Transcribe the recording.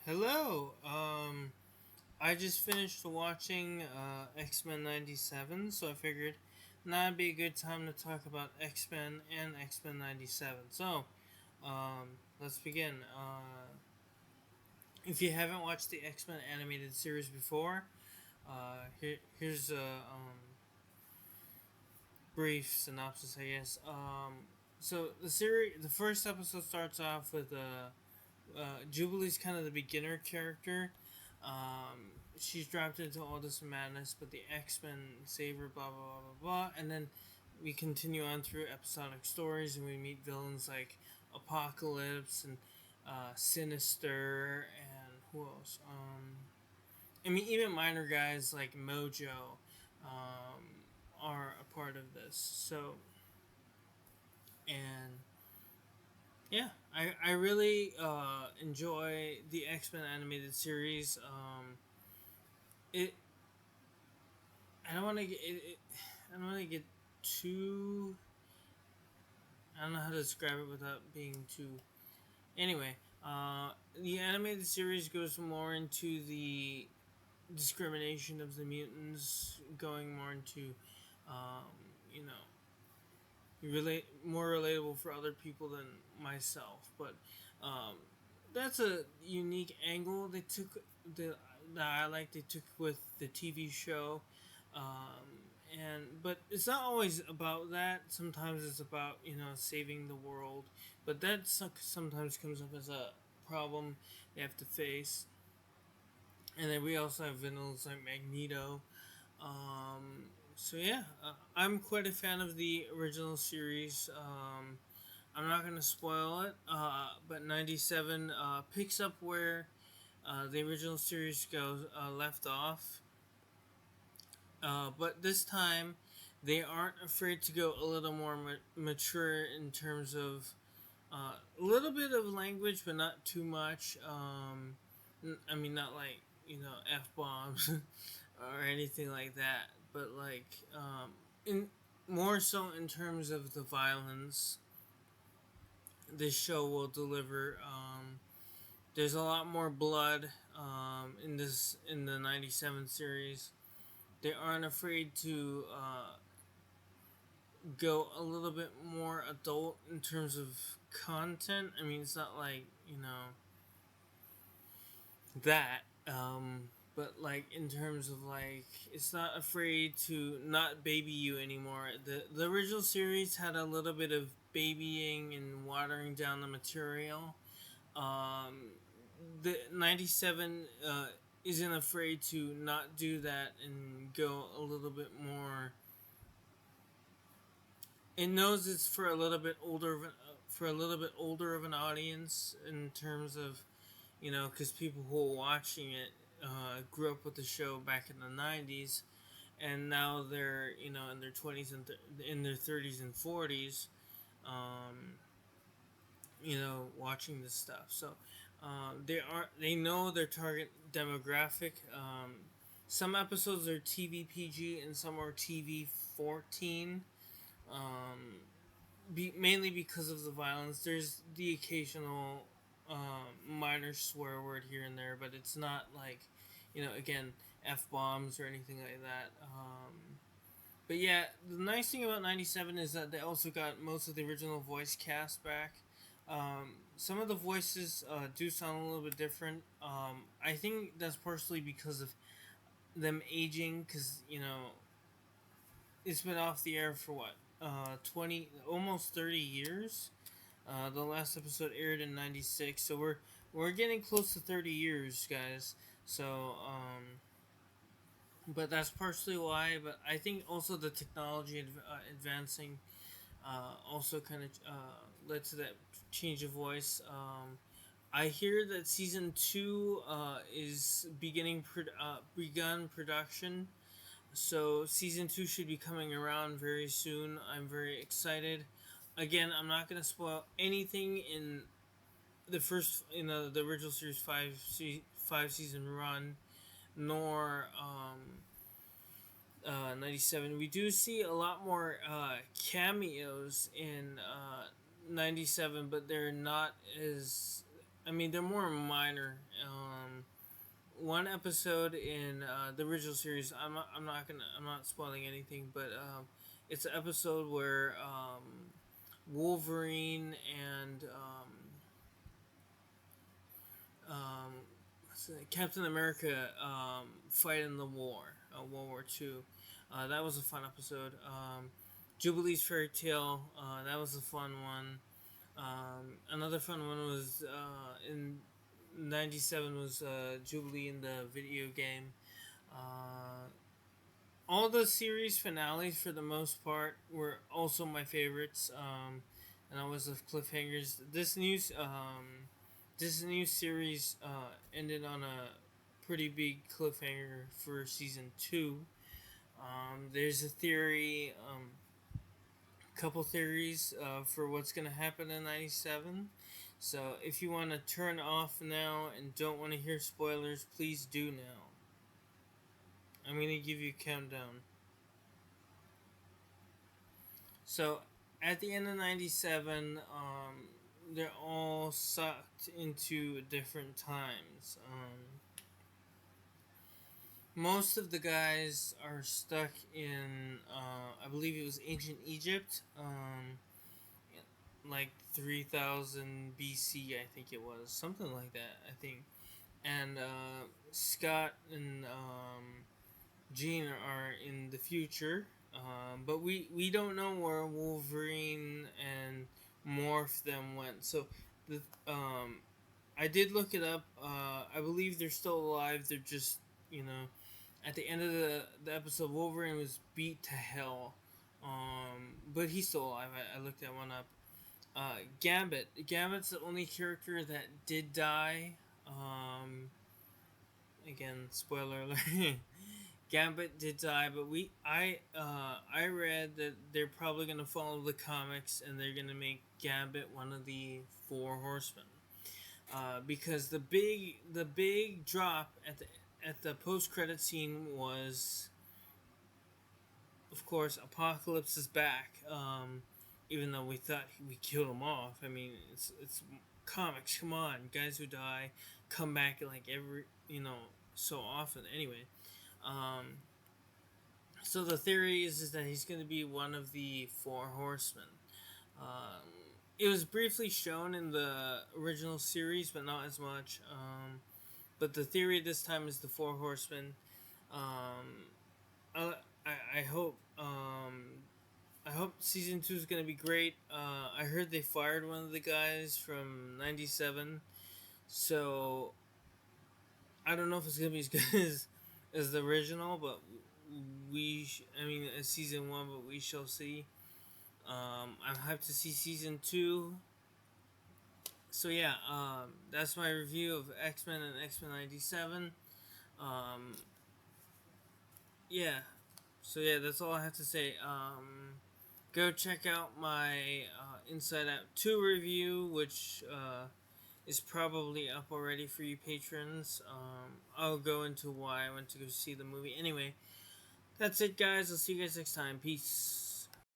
Hello. I just finished watching X-Men '97, so I figured now would be a good time to talk about X-Men and X-Men '97. Let's begin. If you haven't watched the X-Men animated series before, here's a brief synopsis, I guess. The first episode starts off with Jubilee's kind of the beginner character. She's dropped into all this madness, but the X Men save her, blah, blah, blah, blah, blah. And then we continue on through episodic stories and we meet villains like Apocalypse and Sinister and who else? Even minor guys like Mojo are a part of this. And yeah, I really enjoy the X Men animated series. It I don't want to I don't want to get too. I don't know how to describe it without being too. Anyway, the animated series goes more into the discrimination of the mutants, going more into, um, you know, relate more relatable for other people than myself. But um, that's a unique angle they took the that I like they took with the TV show. But it's not always about that. Sometimes it's about saving the world, but that sometimes comes up as a problem they have to face. And then we also have villains like Magneto. I'm quite a fan of the original series. I'm not gonna spoil it, but '97 picks up where the original series goes left off. But this time, they aren't afraid to go a little more mature in terms of a little bit of language, but not too much. Not like f bombs or anything like that, but like in more so in terms of the violence this show will deliver. There's a lot more blood in the '97 series. They aren't afraid to go a little bit more adult in terms of content. I mean, it's not like that, but like in terms of like, it's not afraid to not baby you anymore. The original series had a little bit of babying and watering down the material. The '97 isn't afraid to not do that and go a little bit more. It knows it's for a little bit older of an audience in terms of because people who are watching it grew up with the show back in the '90s, and now they're in their 20s and in their 30s and 40s, um, watching this stuff. So they know their target demographic. Some episodes are TV PG and some are TV 14. Um, Mainly because of the violence. There's the occasional minor swear word here and there, but it's not like again f bombs or anything like that. But yeah, the nice thing about '97 is that they also got most of the original voice cast back. Some of the voices do sound a little bit different. I think that's partially because of them aging, because it's been off the air for what 20 almost 30 years. The last episode aired in '96, so we're getting close to 30 years, guys. So but that's partially why. But I think also the technology advancing also kind of led to that change of voice. I hear that season two is begun production, so season two should be coming around very soon. I'm very excited. Again, I'm not gonna spoil anything in the original series five season run, nor '97. We do see a lot more cameos in '97, but they're not as. I mean, they're more minor. one episode in the original series. I'm not spoiling anything, but it's an episode where Wolverine and um, Captain America fight in the war, World War II. That was a fun episode. Jubilee's Fairy Tale. That was a fun one. Another fun one was in '97 was Jubilee in the video game. Uh, all the series finales for the most part were also my favorites. And always the cliffhangers. This new series ended on a pretty big cliffhanger for season two. There's a theory, couple theories for what's gonna happen in '97. So if you want to turn off now and don't want to hear spoilers, please do now. I'm gonna give you a countdown. So at the end of '97, they're all sucked into different times. Most of the guys are stuck in, I believe it was ancient Egypt, like 3000 BC, I think it was. Something like that, I think. And Scott and Jean are in the future. But we don't know where Wolverine and Morph them went. So the I did look it up. I believe they're still alive. They're just, you know, at the end of the episode, Wolverine was beat to hell. But he's still alive. I looked that one up. Gambit. Gambit's the only character that did die. Again, spoiler alert. Gambit did die, but I read that they're probably gonna follow the comics and they're gonna make Gambit one of the four horsemen. Because the big drop at the post credit scene was, of course, Apocalypse is back. Even though we thought we killed him off. I mean, it's comics. Come on, guys who die come back like every, so often. Anyway, um, so the theory is that he's going to be one of the four horsemen. Um, it was briefly shown in the original series, but not as much. But the theory this time is the four horsemen. Um, I hope I hope season two is gonna be great. I heard they fired one of the guys from '97, so I don't know if it's gonna be as good as the original, but I mean, it's season one, but we shall see. I'm hyped to see season two. So yeah, that's my review of X Men and X Men '97. Um, yeah, so yeah, that's all I have to say. Go check out my Inside Out 2 review, which is probably up already for you patrons. I'll go into why I went to go see the movie. Anyway, that's it, guys. I'll see you guys next time. Peace.